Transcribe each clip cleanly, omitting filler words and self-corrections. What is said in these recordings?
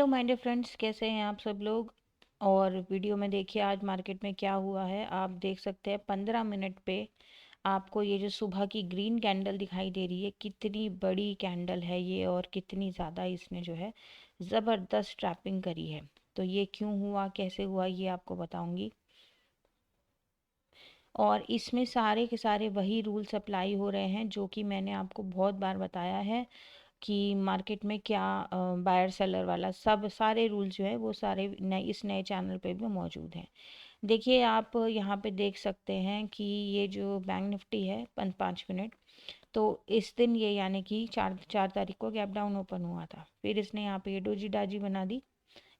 Hello my dear friends, कैसे हैं आप सब लोग। और वीडियो में देखिए आज मार्केट में क्या हुआ है। आप देख सकते हैं 15 मिनट पे आपको ये जो सुबह की ग्रीन कैंडल दिखाई दे रही है, कितनी बड़ी कैंडल है ये और कितनी ज़्यादा इसने जो है ज़बरदस्त ट्रैपिंग करी है। तो ये क्यों हुआ, कैसे हुआ, ये आपको बताऊंगी। और इसमें सारे के सारे वही रूल्स अप्लाई हो रहे हैं जो कि मैंने आपको बहुत बार बताया है कि मार्केट में क्या बायर सेलर वाला सब सारे रूल जो है वो सारे नए इस नए चैनल पे भी मौजूद हैं। देखिए आप यहाँ पे देख सकते हैं कि ये जो बैंक निफ्टी है 5 मिनट, तो इस दिन ये यानी कि 4 तारीख को गैप डाउन ओपन हुआ था। फिर इसने यहाँ पे ये डोजी डाजी बना दी।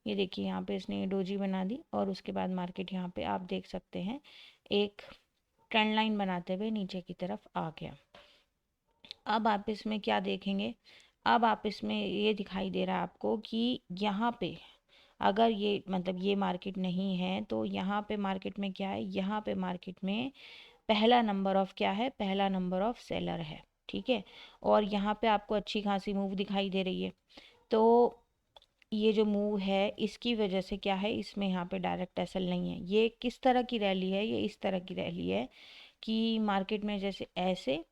ये देखिए यहाँ पे इसने ये डोजी बना दी और उसके बाद मार्केट यहाँ पे आप देख सकते हैं एक ट्रेंड लाइन बनाते हुए नीचे की तरफ आ गया। अब आप इसमें क्या देखेंगे, अब आप इसमें ये दिखाई दे रहा है आपको कि यहाँ पे अगर ये मतलब ये मार्केट नहीं है तो यहाँ पे मार्केट में क्या है, यहाँ पे मार्केट में पहला नंबर ऑफ क्या है, पहला नंबर ऑफ सेलर है। ठीक है, और यहाँ पे आपको अच्छी खासी मूव दिखाई दे रही है। तो ये जो मूव है इसकी वजह से क्या है, इसमें यहाँ पे डायरेक्ट एसल नहीं है। ये किस तरह की रैली है, ये इस तरह की रैली है कि मार्केट में जैसे ऐसे,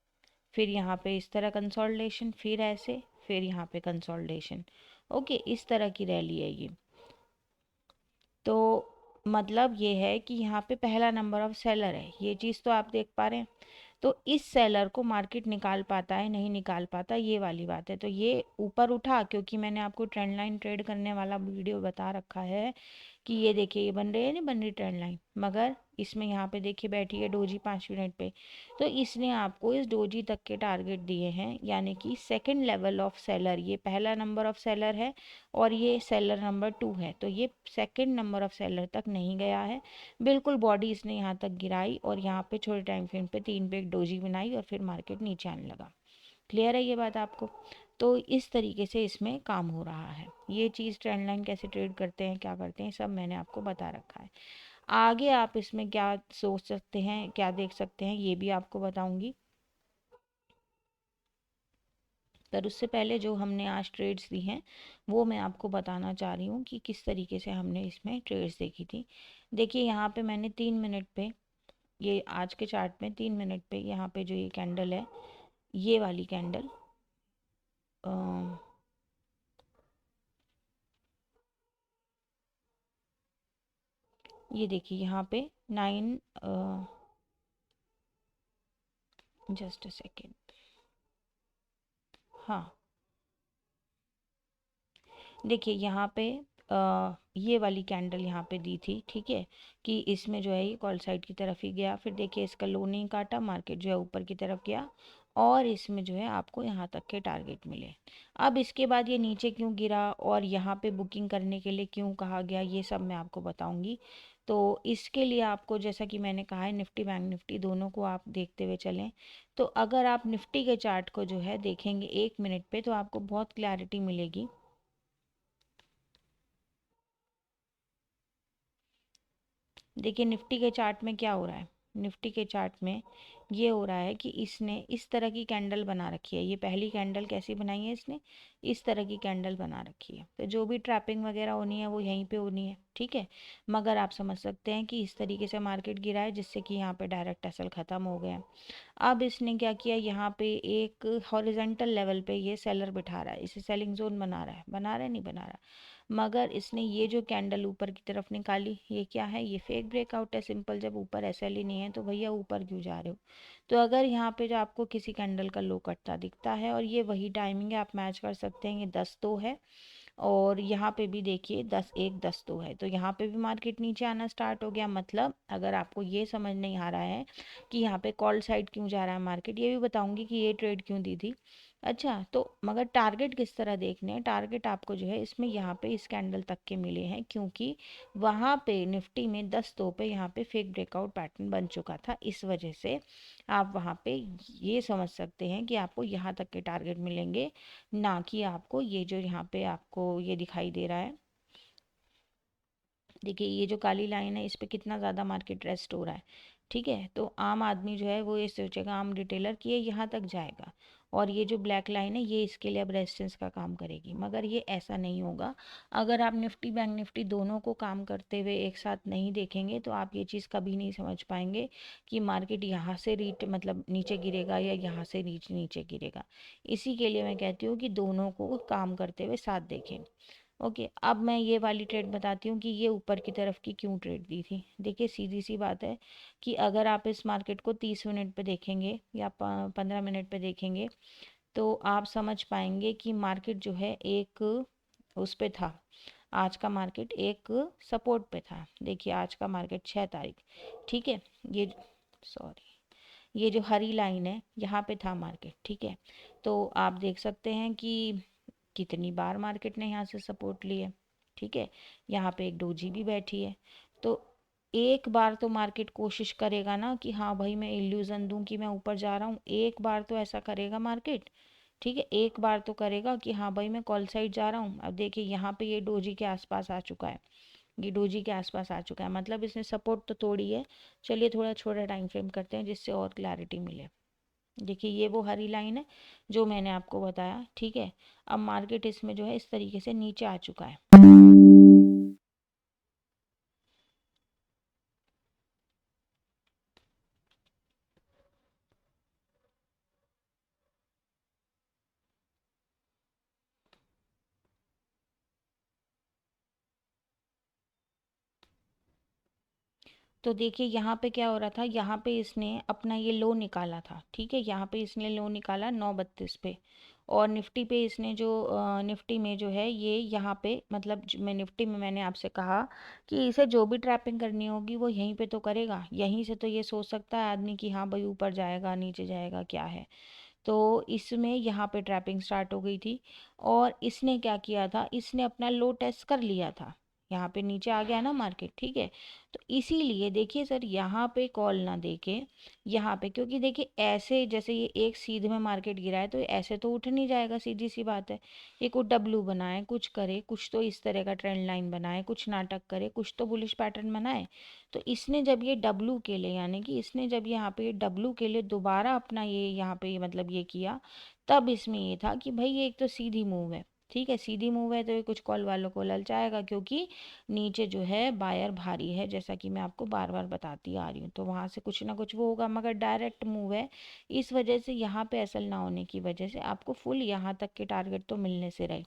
फिर यहाँ पे इस तरह कंसोलिडेशन, फिर ऐसे, फिर यहाँ पे कंसोलिडेशन। ओके, इस तरह की रैली है ये। तो मतलब ये है कि यहाँ पे पहला नंबर ऑफ सेलर है, ये चीज़ तो आप देख पा रहे हैं। तो इस सेलर को मार्केट निकाल पाता है, नहीं निकाल पाता, ये वाली बात है। तो ये ऊपर उठा क्योंकि मैंने आपको ट्रेंड लाइन ट्रेड करने वाला वीडियो बता रखा है कि ये देखिए ये बन रही है, नहीं बन रही ट्रेंड लाइन, मगर इसमें यहाँ पे देखिए बैठी है डोजी 5 मिनट पे। तो इसने आपको इस डोजी तक के टारगेट दिए हैं, यानी कि सेकंड लेवल ऑफ सेलर, ये पहला नंबर ऑफ सेलर है और ये सेलर नंबर 2 है। तो ये सेकंड नंबर ऑफ सेलर तक नहीं गया है, बिल्कुल बॉडी इसने यहाँ तक गिराई और यहाँ पे छोटे टाइम फ्रेम पे 3 पे एक डोजी बनाई और फिर मार्केट नीचे आने लगा। क्लियर है ये बात आपको। तो इस तरीके से इसमें काम हो रहा है। ये चीज़ ट्रेंड लाइन कैसे ट्रेड करते हैं, क्या करते हैं, सब मैंने आपको बता रखा है। आगे आप इसमें क्या सोच सकते हैं, क्या देख सकते हैं, ये भी आपको बताऊंगी। पर उससे पहले जो हमने आज ट्रेड्स दी हैं वो मैं आपको बताना चाह रही हूँ कि किस तरीके से हमने इसमें ट्रेड्स देखी थी। देखिए यहाँ पे मैंने 3 मिनट पे, ये आज के चार्ट में 3 मिनट पे यहाँ पे जो ये कैंडल है, ये वाली कैंडल, ये देखिए यहाँ पे 9, जस्ट अ सेकेंड, हाँ देखिए यहाँ पे ये वाली कैंडल यहाँ पे दी थी। ठीक है, कि इसमें जो है ये कॉल साइड की तरफ ही गया, फिर देखिए इसका लो नहीं काटा, मार्केट जो है ऊपर की तरफ गया और इसमें जो है आपको यहाँ तक के टारगेट मिले। अब इसके बाद ये नीचे क्यों गिरा और यहाँ पे बुकिंग करने के लिए क्यों कहा गया, ये सब मैं आपको बताऊंगी। तो इसके लिए आपको, जैसा कि मैंने कहा है, निफ्टी बैंक निफ्टी दोनों को आप देखते हुए चलें। तो अगर आप निफ्टी के चार्ट को जो है देखेंगे 1 मिनट पे तो आपको बहुत क्लैरिटी मिलेगी। देखिए निफ्टी के चार्ट में क्या हो रहा है, निफ्टी के चार्ट में ये हो रहा है कि इसने इस तरह की कैंडल बना रखी है। ये पहली कैंडल कैसी बनाई है इसने, इस तरह की कैंडल बना रखी है। तो जो भी ट्रैपिंग वगैरह होनी है वो यहीं पे होनी है। ठीक है, मगर आप समझ सकते हैं कि इस तरीके से मार्केट गिरा है जिससे कि यहाँ पे डायरेक्ट एसल ख़त्म हो गया। अब इसने क्या किया, यहाँ पे एक हॉरिजेंटल लेवल पे ये सेलर बिठा रहा है, इसे सेलिंग जोन बना रहा है, बना रहा है नहीं बना रहा, मगर इसने ये जो कैंडल ऊपर की तरफ निकाली, ये क्या है, ये फेक ब्रेकआउट है सिंपल। जब ऊपर एसएल ही नहीं है तो भैया ऊपर क्यों जा रहे हो। तो अगर यहाँ पे जो आपको किसी कैंडल का लो कटता दिखता है और ये वही टाइमिंग है, आप मैच कर सकते हैं, ये 10 तो है और यहाँ पे भी देखिए 10 1 10 है। तो यहाँ पे भी मार्केट नीचे आना स्टार्ट हो गया। मतलब अगर आपको ये समझ नहीं आ रहा है कि यहाँ पे कॉल साइड क्यों जा रहा है मार्केट, ये भी बताऊंगी कि ये ट्रेड क्यों दी थी। अच्छा, तो मगर टारगेट किस तरह देखने हैं, टारगेट आपको जो है इसमें यहाँ पे इस कैंडल तक के मिले हैं क्योंकि वहाँ पे निफ्टी में 10 पे यहाँ पे फेक ब्रेकआउट पैटर्न बन चुका था। इस वजह से आप वहाँ पे ये समझ सकते हैं कि आपको यहाँ तक के टारगेट मिलेंगे, ना कि आपको ये जो यहाँ पे आपको ये दिखाई दे रहा है। देखिए ये जो काली लाइन है इस पे कितना ज़्यादा मार्केट रेस्ट हो रहा है। ठीक है, तो आम आदमी जो है वो ये सोचेगा, आम रिटेलर, कि ये यहाँ तक जाएगा और ये जो ब्लैक लाइन है ये इसके लिए अब रेजिस्टेंस का काम करेगी, मगर ये ऐसा नहीं होगा। अगर आप निफ्टी बैंक निफ्टी दोनों को काम करते हुए एक साथ नहीं देखेंगे तो आप ये चीज़ कभी नहीं समझ पाएंगे कि मार्केट यहाँ से मतलब नीचे गिरेगा या यहाँ से नीचे गिरेगा। इसी के लिए मैं कहती हूँ कि दोनों को काम करते हुए साथ देखें। ओके, अब मैं ये वाली ट्रेड बताती हूँ कि ये ऊपर की तरफ की क्यों ट्रेड दी थी। देखिए सीधी सी बात है कि अगर आप इस मार्केट को 30 मिनट पे देखेंगे या 15 मिनट पे देखेंगे तो आप समझ पाएंगे कि मार्केट जो है एक उस पे था। आज का मार्केट एक सपोर्ट पे था। देखिए आज का मार्केट 6 तारीख, ठीक है, ये सॉरी ये जो हरी लाइन है यहाँ पे था मार्केट, ठीक है। तो आप देख सकते हैं कि कितनी बार मार्केट ने यहाँ से सपोर्ट ली है, ठीक है। यहाँ पे एक डोजी भी बैठी है। तो एक बार तो मार्केट कोशिश करेगा ना कि हाँ भाई मैं इल्यूजन दूं कि मैं ऊपर जा रहा हूँ, एक बार तो ऐसा करेगा मार्केट, ठीक है। एक बार तो करेगा कि हाँ भाई मैं कॉल साइड जा रहा हूँ। अब देखिए यहाँ पे ये डोजी के आसपास आ चुका है, ये डोजी के आसपास आ चुका है, मतलब इसने सपोर्ट तो तोड़ी है। चलिए थोड़ा छोटा टाइम फ्रेम करते हैं जिससे और क्लैरिटी मिले। देखिए ये वो हरी लाइन है जो मैंने आपको बताया, ठीक है। अब मार्केट इसमें जो है इस तरीके से नीचे आ चुका है। तो देखिए यहाँ पे क्या हो रहा था, यहाँ पे इसने अपना ये लो निकाला था, ठीक है। यहाँ पे इसने लो निकाला 9:32 पे। और निफ्टी पे इसने जो निफ्टी में जो है ये यहाँ पे मतलब मैं निफ्टी में मैंने आपसे कहा कि इसे जो भी ट्रैपिंग करनी होगी वो यहीं पे तो करेगा। यहीं से तो ये सोच सकता है आदमी कि हाँ भाई ऊपर जाएगा नीचे जाएगा क्या है। तो इसमें यहाँ पे ट्रैपिंग स्टार्ट हो गई थी। और इसने क्या किया था, इसने अपना लो टेस्ट कर लिया था। यहाँ पे नीचे आ गया ना मार्केट, ठीक है। तो इसीलिए देखिए सर यहाँ पे कॉल ना देके यहाँ पे, क्योंकि देखिए ऐसे जैसे ये एक सीधे में मार्केट गिरा है तो ऐसे तो उठ नहीं जाएगा, सीधी सी बात है। ये कुछ डब्लू बनाए, कुछ करे, कुछ तो इस तरह का ट्रेंड लाइन बनाए, कुछ नाटक करे, कुछ तो बुलिश पैटर्न बनाए। तो इसने जब ये डब्लू के लिए यानी कि इसने जब यहाँ पे डब्लू के लिए दोबारा अपना ये यहाँ पे मतलब ये किया, तब इसमें ये था कि भाई ये एक तो सीधी मूव है, ठीक है। सीधी मूव है तो ये कुछ कॉल वालों को ललचाएगा क्योंकि नीचे जो है बायर भारी है, जैसा कि मैं आपको बार बार बताती आ रही हूँ। तो वहाँ से कुछ ना कुछ वो होगा, मगर डायरेक्ट मूव है। इस वजह से यहाँ पे असल ना होने की वजह से आपको फुल यहाँ तक के टारगेट तो मिलने से रहे।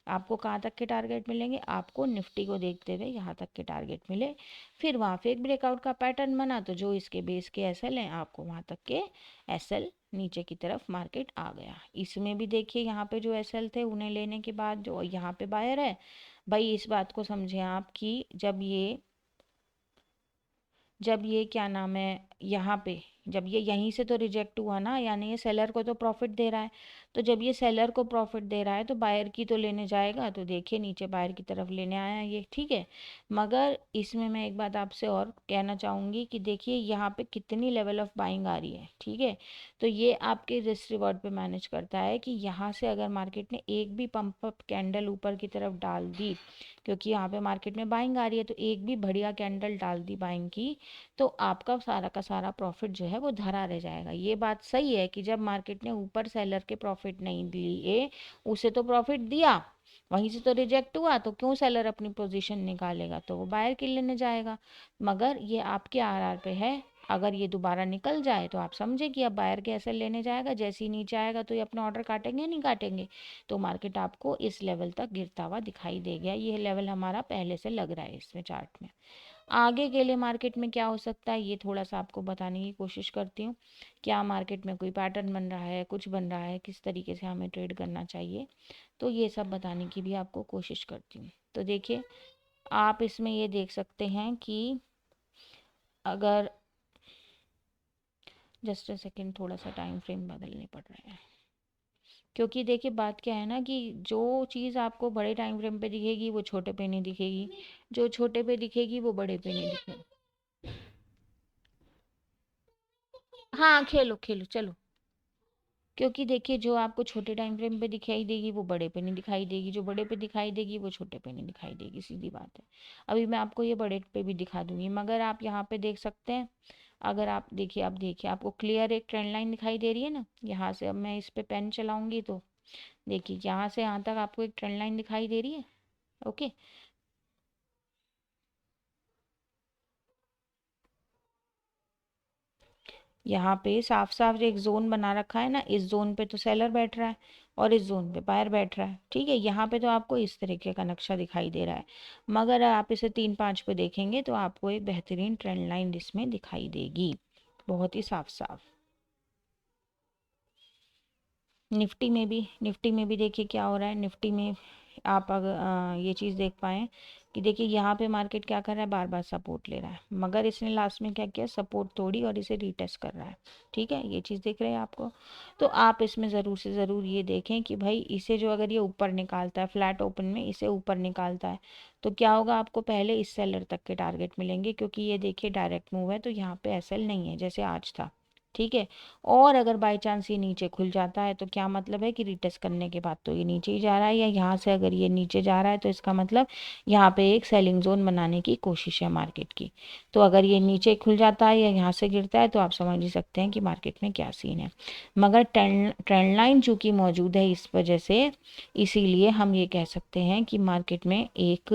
आपको कहाँ तक के टारगेट मिलेंगे, आपको निफ्टी को देखते हुए यहाँ तक के टारगेट मिले। फिर वहाँ पे एक ब्रेकआउट का पैटर्न बना तो जो इसके बेस के एसएल हैं आपको वहाँ तक के एसएल नीचे की तरफ मार्केट आ गया। इसमें भी देखिए यहाँ पे जो एसएल थे उन्हें लेने के बाद जो यहाँ पे बायर है, भाई इस बात को समझें आप कि जब ये क्या नाम है यहाँ पे जब ये यहीं से तो रिजेक्ट हुआ ना, यानी ये सेलर को तो प्रॉफिट दे रहा है। तो जब ये सेलर को प्रॉफिट दे रहा है तो बायर की तो लेने जाएगा। तो देखिए नीचे बायर की तरफ लेने आया है ये, ठीक है। मगर इसमें मैं एक बात आपसे और कहना चाहूँगी कि देखिए यहाँ पे कितनी लेवल ऑफ बाइंग आ रही है, ठीक है। तो ये आपके रिस्क रिवॉर्ड पे मैनेज करता है कि यहाँ से अगर मार्केट ने एक भी पंप अप कैंडल ऊपर की तरफ डाल दी, क्योंकि यहाँ पे मार्केट में बाइंग आ रही है, तो एक भी बढ़िया कैंडल डाल दी बाइंग की तो आपका सारा का सारा प्रॉफिट जो है वो धरा रह जाएगा। ये बात सही है कि जब मार्केट ने ऊपर सेलर के प्रॉफिट नहीं लिए, उसे तो प्रॉफिट दिया, वहीं से तो रिजेक्ट हुआ, तो क्यों सेलर अपनी पोजीशन निकालेगा, तो वो बायर के लेने जाएगा। मगर ये आपके आरआर पे है। अगर ये दोबारा निकल जाए तो आप समझे कि अब बायर के ऐसे लेने जाएगा, जैसे ही नीचे आएगा तो ये अपना ऑर्डर काटेंगे नहीं काटेंगे। तो मार्केट आपको इस लेवल तक गिरता हुआ दिखाई देगा। ये लेवल हमारा पहले से लग रहा है इसमें चार्ट में। आगे के लिए मार्केट में क्या हो सकता है ये थोड़ा सा आपको बताने की कोशिश करती हूँ। क्या मार्केट में कोई पैटर्न बन रहा है, कुछ बन रहा है, किस तरीके से हमें ट्रेड करना चाहिए, तो ये सब बताने की भी आपको कोशिश करती हूँ। तो देखिए आप इसमें ये देख सकते हैं कि अगर जस्ट अ सेकेंड, थोड़ा सा टाइम फ्रेम बदलने पड़ रहे हैं, क्योंकि देखिए बात क्या है ना कि जो चीज़ आपको बड़े टाइम फ्रेम पे दिखेगी वो छोटे पे नहीं दिखेगी, जो छोटे पे दिखेगी वो बड़े पे नहीं दिखेगी। हाँ खेलो खेलो चलो। क्योंकि देखिए जो आपको छोटे टाइम फ्रेम पे दिखाई देगी वो बड़े पे नहीं दिखाई देगी, जो बड़े पे दिखाई देगी वो छोटे पे नहीं दिखाई देगी, सीधी बात है। अभी मैं आपको ये बड़े पे भी दिखा दूंगी, मगर आप यहाँ पे देख सकते हैं अगर आप देखिए, अब देखिए आपको क्लियर एक ट्रेंड लाइन दिखाई दे रही है ना, यहाँ से अब मैं इस पे पेन चलाऊंगी तो देखिए यहाँ से यहाँ तक आपको एक ट्रेंड लाइन दिखाई दे रही है। ओके, यहाँ पे साफ साफ एक जोन बना रखा है ना, इस जोन पे तो सेलर बैठ रहा है और इस जोन पे बायर बैठ रहा है। ठीक है, यहाँ पे तो आपको इस तरीके का नक्शा दिखाई दे रहा है, मगर आप इसे 3-5 पे देखेंगे तो आपको एक बेहतरीन ट्रेंड लाइन इसमें दिखाई देगी, बहुत ही साफ साफ। निफ्टी में भी देखिए क्या हो रहा है। निफ्टी में आप अगर ये चीज़ देख पाएँ कि देखिए यहाँ पे मार्केट क्या कर रहा है, बार बार सपोर्ट ले रहा है, मगर इसने लास्ट में क्या किया, सपोर्ट तोड़ी और इसे रीटेस्ट कर रहा है। ठीक है, ये चीज़ दिख रही है आपको। तो आप इसमें ज़रूर से ज़रूर ये देखें कि भाई इसे जो अगर ये ऊपर निकालता है, फ्लैट ओपन में इसे ऊपर निकालता है, तो क्या होगा, आपको पहले इस सेलर तक के टारगेट मिलेंगे, क्योंकि ये देखिए डायरेक्ट मूव है तो यहाँ पे एसएल नहीं है जैसे आज था। ठीक है, और अगर बाय चांस ये नीचे खुल जाता है तो क्या मतलब है कि रीटेस्ट करने के बाद तो ये नीचे ही जा रहा है, या यहाँ से अगर ये नीचे जा रहा है तो इसका मतलब यहाँ पे एक सेलिंग जोन बनाने की कोशिश है मार्केट की। तो अगर ये नीचे खुल जाता है या यहाँ से गिरता है तो आप समझ ही सकते हैं कि मार्केट में क्या सीन है। मगर ट्रेंड लाइन चूंकि मौजूद है इस वजह से, इसीलिए हम ये कह सकते हैं कि मार्केट में एक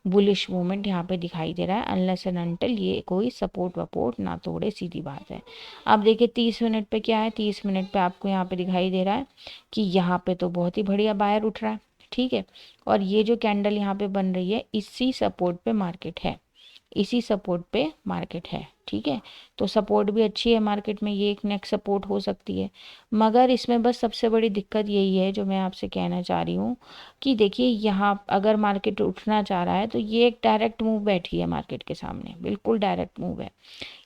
बुलिश मूवमेंट यहाँ पे दिखाई दे रहा है, अनलेस एंड अनटिल ये कोई सपोर्ट वपोर्ट ना तोड़े, सीधी बात है। अब देखिए 30 मिनट पे क्या है, 30 मिनट पे आपको यहाँ पे दिखाई दे रहा है कि यहाँ पे तो बहुत ही बढ़िया बायर उठ रहा है। ठीक है, और ये जो कैंडल यहाँ पे बन रही है इसी सपोर्ट पे मार्केट है, इसी सपोर्ट पे मार्केट है। ठीक है, तो सपोर्ट भी अच्छी है मार्केट में, ये एक नेक्स्ट सपोर्ट हो सकती है। मगर इसमें बस सबसे बड़ी दिक्कत यही है जो मैं आपसे कहना चाह रही हूँ कि देखिए यहाँ अगर मार्केट उठना चाह रहा है तो ये एक डायरेक्ट मूव बैठी है मार्केट के सामने, बिल्कुल डायरेक्ट मूव है,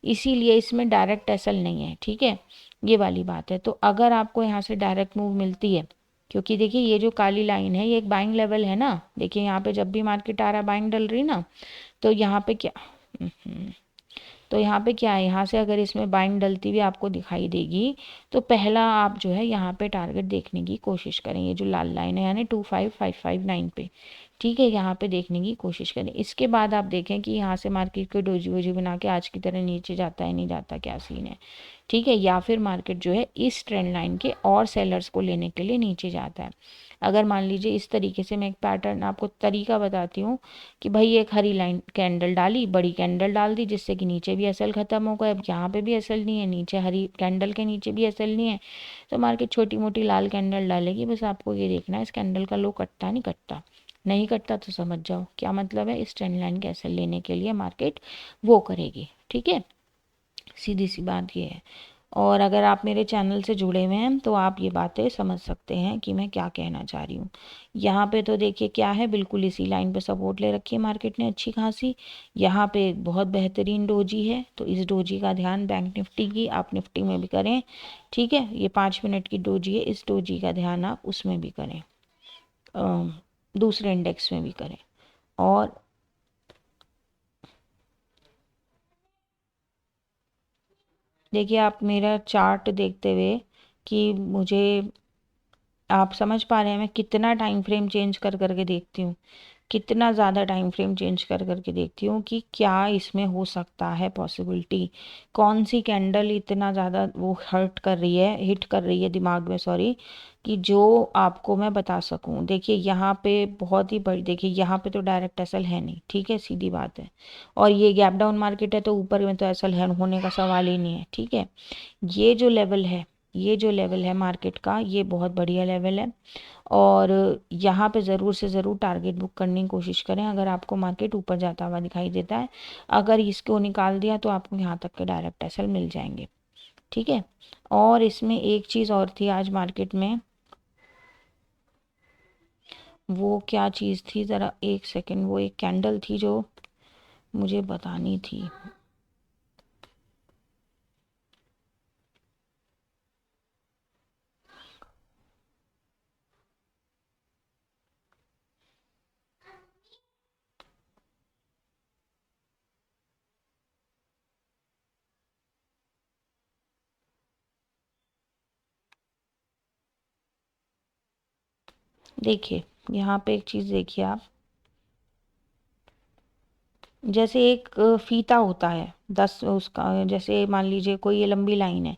इसीलिए इसमें डायरेक्ट एसल नहीं है। ठीक है, ये वाली बात है। तो अगर आपको यहाँ से डायरेक्ट मूव मिलती है, क्योंकि देखिए ये जो काली लाइन है ये एक बाइंग लेवल है ना, देखिए यहाँ पे जब भी मार्केट आ रहा है बाइंग डल रही ना, तो यहाँ पे क्या तो यहाँ पे क्या है, यहाँ से अगर इसमें बाइंग डलती हुई आपको दिखाई देगी तो पहला आप जो है यहाँ पे टारगेट देखने की कोशिश करें, ये जो लाल लाइन है यानी 25559 पे। ठीक है, यहाँ पे देखने की कोशिश करें, इसके बाद आप देखें कि यहाँ से मार्केट को डोजी वोजी बना के आज की तरह नीचे जाता है नहीं जाता, क्या सीन है। ठीक है, या फिर मार्केट जो है इस ट्रेंड लाइन के और सेलर्स को लेने के लिए नीचे जाता है। अगर मान लीजिए इस तरीके से, मैं एक पैटर्न आपको तरीका बताती हूँ कि भाई एक हरी लाइन कैंडल डाली, बड़ी कैंडल डाल दी, जिससे कि नीचे भी एसएल खत्म हो गया, अब यहाँ पे भी एसएल नहीं है, नीचे हरी कैंडल के नीचे भी एसएल नहीं है, तो मार्केट छोटी मोटी लाल कैंडल डालेगी। बस आपको ये देखना है इस कैंडल का लो कटता नहीं कटता, नहीं कटता तो समझ जाओ क्या मतलब है, इस ट्रेंड लाइन के एसएल लेने के लिए मार्केट वो करेगी। ठीक है, सीधी सी बात ये है। और अगर आप मेरे चैनल से जुड़े हुए हैं तो आप ये बातें समझ सकते हैं कि मैं क्या कहना चाह रही हूँ। यहाँ पे तो देखिए क्या है, बिल्कुल इसी लाइन पे सपोर्ट ले रखी है मार्केट ने अच्छी खासी। यहाँ पे एक बहुत बेहतरीन डोजी है, तो इस डोजी का ध्यान बैंक निफ्टी की आप निफ्टी में भी करें। ठीक है, ये 5 मिनट की डोजी है, इस डोजी का ध्यान आप उसमें भी करें, दूसरे इंडेक्स में भी करें। और देखिए आप मेरा चार्ट देखते हुए कि मुझे आप समझ पा रहे हैं मैं कितना टाइम फ्रेम चेंज कर करके देखती हूँ, कितना ज़्यादा टाइम फ्रेम चेंज कर करके देखती हूँ कि क्या इसमें हो सकता है पॉसिबिलिटी, कौन सी कैंडल इतना ज़्यादा वो हर्ट कर रही है, हिट कर रही है दिमाग में, सॉरी, कि जो आपको मैं बता सकूं। देखिए यहाँ पे बहुत ही बड़ी, देखिए यहाँ पे तो डायरेक्ट एसल है नहीं, ठीक है, सीधी बात है, और ये गैप डाउन मार्केट है तो ऊपर में तो एसल है होने का सवाल ही नहीं है। ठीक है, ये जो लेवल है, ये जो लेवल है मार्केट का, ये बहुत बढ़िया लेवल है, और यहाँ पे ज़रूर से ज़रूर टारगेट बुक करने की कोशिश करें अगर आपको मार्केट ऊपर जाता हुआ दिखाई देता है। अगर इसको निकाल दिया तो आपको यहाँ तक के डायरेक्ट एसल मिल जाएंगे। ठीक है, और इसमें एक चीज़ और थी आज मार्केट में, वो क्या चीज़ थी, ज़रा एक सेकंड, वो एक कैंडल थी जो मुझे बतानी थी। देखिए यहाँ पे एक चीज़ देखिए आप, जैसे एक फीता होता है 10 उसका, जैसे मान लीजिए कोई ये लंबी लाइन है,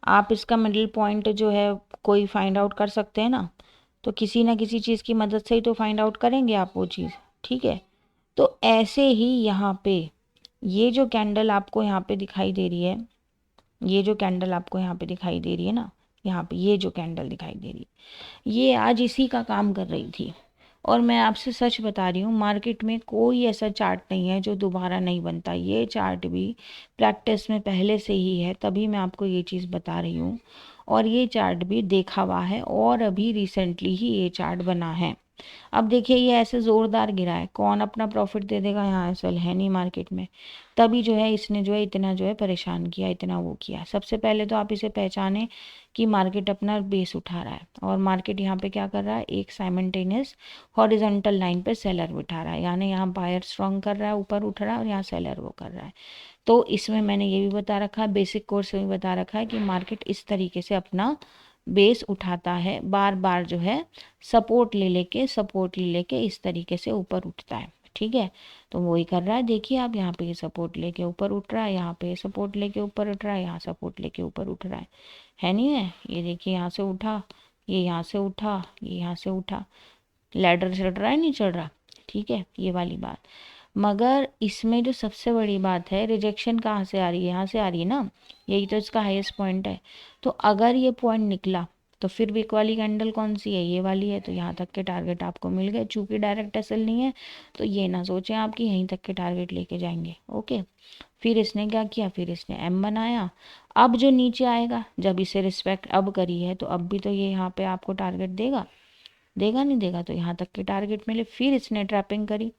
आप इसका मिडिल पॉइंट जो है कोई फाइंड आउट कर सकते हैं ना, तो किसी ना किसी चीज़ की मदद से ही तो फाइंड आउट करेंगे आप वो चीज़, ठीक है। तो ऐसे ही यहाँ पे ये जो कैंडल आपको यहाँ पे दिखाई दे रही है, ये जो कैंडल आपको यहाँ पे दिखाई दे रही है ना, यहाँ पे ये जो कैंडल दिखाई दे रही है, ये आज इसी का काम कर रही थी। और मैं आपसे सच बता रही हूँ, मार्केट में कोई ऐसा चार्ट नहीं है जो दोबारा नहीं बनता। ये चार्ट भी प्रैक्टिस में पहले से ही है, तभी मैं आपको ये चीज़ बता रही हूँ। और ये चार्ट भी देखा हुआ है, और अभी रिसेंटली ही ये चार्ट बना है। अब देखिए ये ऐसे ज़ोरदार गिरा है, कौन अपना प्रॉफिट दे देगा, यहाँ असल है नहीं मार्केट में। तभी जो है इसने जो है इतना जो है परेशान किया, इतना वो किया। सबसे पहले तो आप इसे पहचाने कि मार्केट अपना बेस उठा रहा है, और मार्केट यहाँ पे क्या कर रहा है, एक साइमल्टेनियस हॉरिजॉन्टल लाइन पे सेलर बिठा रहा है, यानी यहाँ बायर स्ट्रॉन्ग कर रहा है, ऊपर उठ रहा है, और यहाँ सेलर वो कर रहा है। तो इसमें मैंने ये भी बता रखा है, बेसिक कोर्स में भी बता रखा है कि मार्केट इस तरीके से अपना बेस उठाता है, बार बार जो है सपोर्ट ले लेके इस तरीके से ऊपर उठता है, ठीक है। तो वही कर रहा है, देखिए आप यहाँ पे सपोर्ट लेके ऊपर उठ रहा है, यहाँ पे सपोर्ट लेके ऊपर उठ रहा है, यहाँ सपोर्ट लेके ऊपर उठ रहा है नहीं है। ये देखिए यहाँ से उठा, ये यहाँ से उठा, ये यहाँ से उठा, लैडर चढ़ रहा है नहीं चढ़ रहा, ठीक है, ये वाली बात। मगर इसमें जो सबसे बड़ी बात है, रिजेक्शन कहाँ से आ रही है, यहाँ से आ रही है ना, यही तो इसका हाईएस्ट पॉइंट है। तो अगर ये पॉइंट निकला तो फिर विक वाली कैंडल कौन सी है, ये वाली है, तो यहाँ तक के टारगेट आपको मिल गए। चूंकि डायरेक्ट एसएल नहीं है तो ये ना सोचें आप कि यहीं तक के टारगेट लेके जाएंगे, ओके। फिर इसने क्या किया, फिर इसने एम बनाया। अब जो नीचे आएगा, जब इसे रिस्पेक्ट अब करी है, तो अब भी तो ये यहाँ पे आपको टारगेट देगा, देगा नहीं देगा, तो यहाँ तक के टारगेट मिले। फिर इसने ट्रैपिंग करी,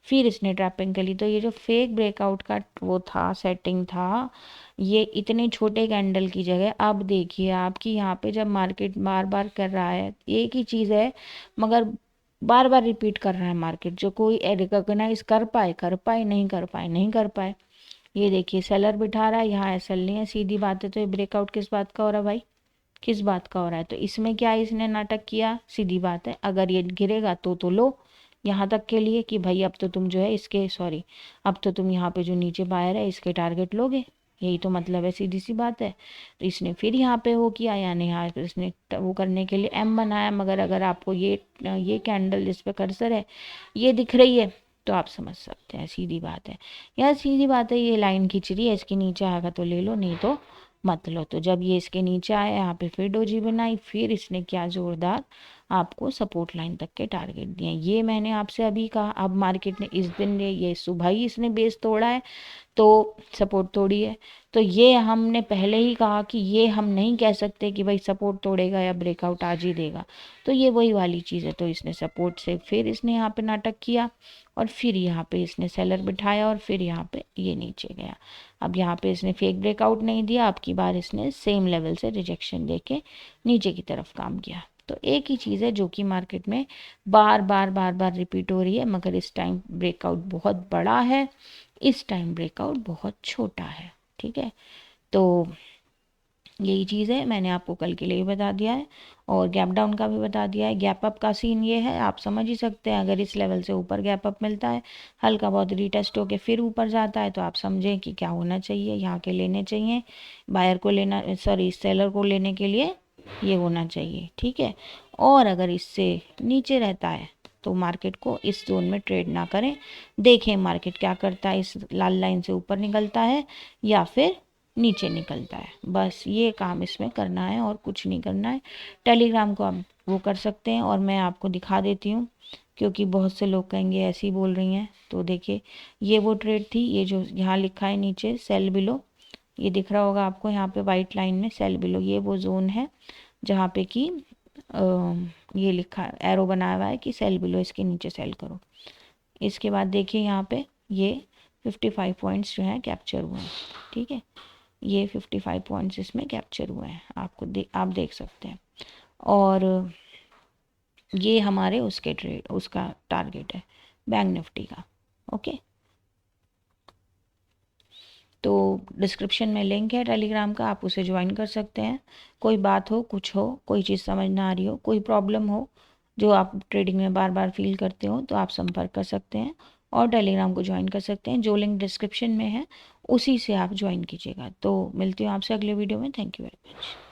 फिर इसने ट्रैपिंग करी, तो ये जो फेक ब्रेकआउट का वो था, सेटिंग था, ये इतने छोटे कैंडल की जगह अब देखिए आपकी यहाँ पे जब मार्केट बार बार कर रहा है, एक ही चीज़ है मगर बार बार रिपीट कर रहा है मार्केट, जो कोई रिकॉग्नाइज कर पाए नहीं कर पाए, नहीं कर पाए। ये देखिए सेलर बिठा रहा है, यहाँ एसएल नहीं है, सीधी बात है। तो ये ब्रेकआउट किस बात का हो रहा है भाई, किस बात का हो रहा है। तो इसमें क्या इसने नाटक किया, सीधी बात है, अगर ये गिरेगा तो लो, यहाँ तक के लिए कि भाई अब तो तुम जो है इसके सॉरी अब तो तुम यहाँ पे जो नीचे बायर है इसके टारगेट लोगे, यही तो मतलब है, सीधी सी बात है। तो इसने फिर यहाँ पे वो किया, यानी यहाँ पे इसने वो करने के लिए एम बनाया। मगर अगर आपको ये कैंडल जिस पे कर्सर है ये दिख रही है तो आप समझ सकते हैं, सीधी बात है, यार सीधी बात है। ये लाइन खींच रही है, इसके नीचे आएगा तो ले लो, नहीं तो मत लो। तो जब ये इसके नीचे आया, यहाँ पे फिर डोजी बनाई, फिर इसने क्या जोरदार आपको सपोर्ट लाइन तक के टारगेट दिए। ये मैंने आपसे अभी कहा, अब मार्केट ने इस दिन ये सुबह ही इसने बेस तोड़ा है, तो सपोर्ट तोड़ी है। तो ये हमने पहले ही कहा कि ये हम नहीं कह सकते कि भाई सपोर्ट तोड़ेगा या ब्रेकआउट आज ही देगा, तो ये वही वाली चीज़ है। तो इसने सपोर्ट से फिर इसने यहाँ पे नाटक किया, और फिर यहाँ पे इसने सेलर बिठाया, और फिर यहाँ पे ये नीचे गया। अब यहाँ पे इसने फेक ब्रेकआउट नहीं दिया, अब की बार इसने सेम लेवल से रिजेक्शन देके नीचे की तरफ काम किया। तो एक ही चीज़ है जो कि मार्केट में बार बार रिपीट हो रही है, मगर इस टाइम ब्रेकआउट बहुत बड़ा है, इस टाइम ब्रेकआउट बहुत छोटा है, ठीक है। तो यही चीज़ है, मैंने आपको कल के लिए भी बता दिया है, और गैप डाउन का भी बता दिया है। गैप अप का सीन ये है, आप समझ ही सकते हैं, अगर इस लेवल से ऊपर गैप अप मिलता है, हल्का बहुत रीटेस्ट होके फिर ऊपर जाता है, तो आप समझें कि क्या होना चाहिए, यहाँ के लेने चाहिए, बायर को लेना सॉरी सेलर को लेने के लिए ये होना चाहिए, ठीक है। और अगर इससे नीचे रहता है तो मार्केट को इस जोन में ट्रेड ना करें, देखें मार्केट क्या करता है, इस लाल लाइन से ऊपर निकलता है या फिर नीचे निकलता है, बस ये काम इसमें करना है और कुछ नहीं करना है। टेलीग्राम को आप वो कर सकते हैं, और मैं आपको दिखा देती हूँ, क्योंकि बहुत से लोग कहेंगे ऐसी ही बोल रही हैं। तो देखिए ये वो ट्रेड थी, ये जो यहाँ लिखा है नीचे सेल बिलो, ये दिख रहा होगा आपको यहाँ पे वाइट लाइन में सेल बिलो, ये वो जोन है जहाँ पे कि ये लिखा एरो बनाया हुआ है कि सेल बिलो, इसके नीचे सेल करो। इसके बाद देखिए यहाँ पे ये 55 पॉइंट्स जो हैं कैप्चर हुए हैं, ठीक है, ये 55 पॉइंट्स इसमें कैप्चर हुए हैं, आप देख सकते हैं। और ये हमारे उसके ट्रेड उसका टारगेट है बैंक निफ्टी का, ओके। तो डिस्क्रिप्शन में लिंक है टेलीग्राम का, आप उसे ज्वाइन कर सकते हैं। कोई बात हो, कुछ हो, कोई चीज़ समझ ना आ रही हो, कोई प्रॉब्लम हो जो आप ट्रेडिंग में बार बार फील करते हो, तो आप संपर्क कर सकते हैं, और टेलीग्राम को ज्वाइन कर सकते हैं, जो लिंक डिस्क्रिप्शन में है उसी से आप ज्वाइन कीजिएगा। तो मिलती हूँ आपसे अगले वीडियो में। Thank you very much.